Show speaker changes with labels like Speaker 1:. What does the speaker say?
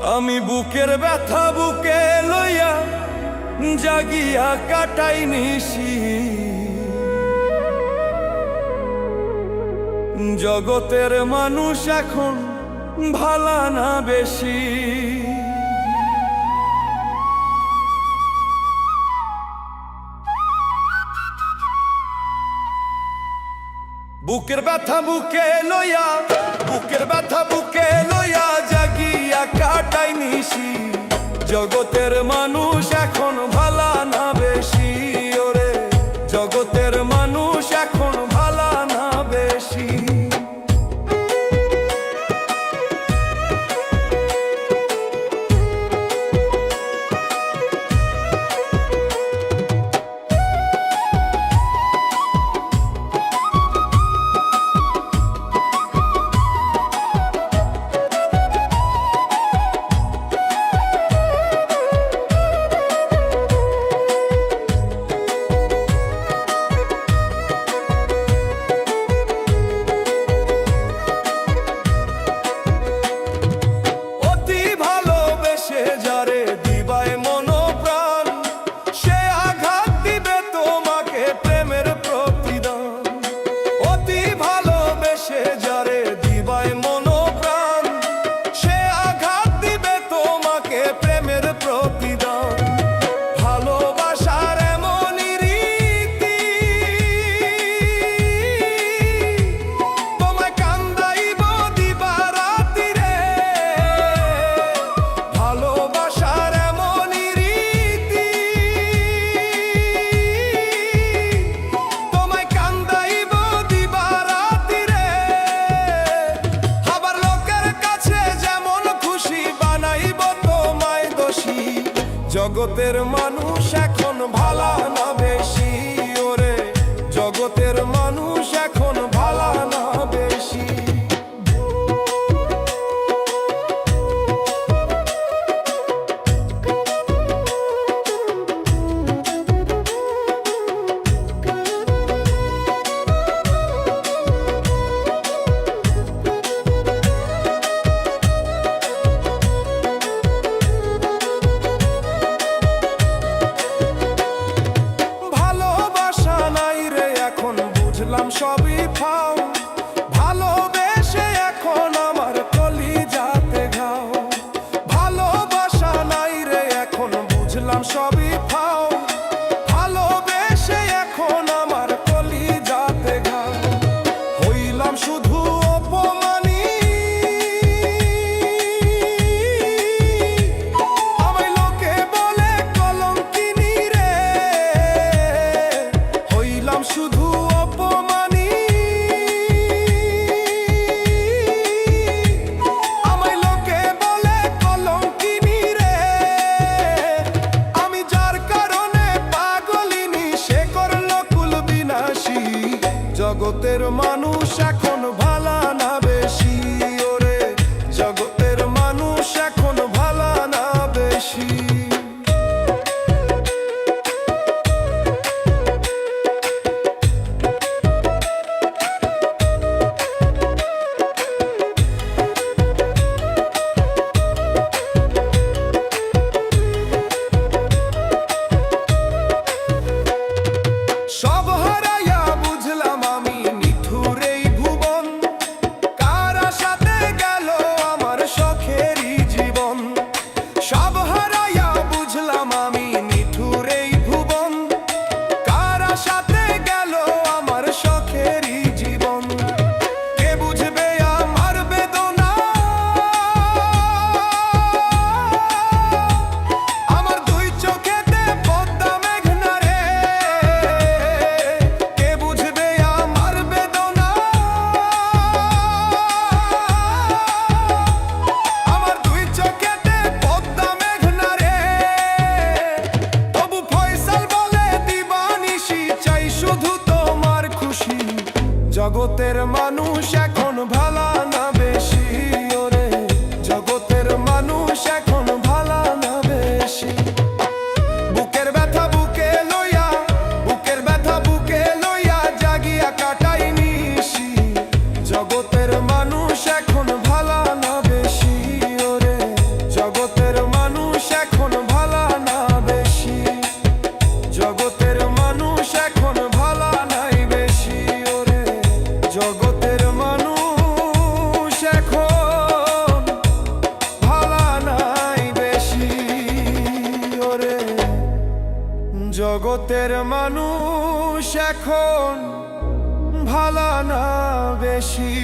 Speaker 1: আমি বুকের ব্যথা বুকে লইয়া জাগিয়া কাটাই নিশি। জগতের মানুষ এখন ভালা না বেশি। বুকের ব্যথা বুকে লইয়া, বুকের ব্যথা বুকে লইয়া জাগিয়া কাটাই নিশি। জগতের মানুষ এখন ভালা না বেশি। ওরে জগতের মানুষ এখন ভালা না বেশি। জগতের মানুষ এখন ভালা না বেশি। ওরে জগতের মানুষ এখন ভালা না বেশি। জগতের মানুষ এখন ভালা না বেশি।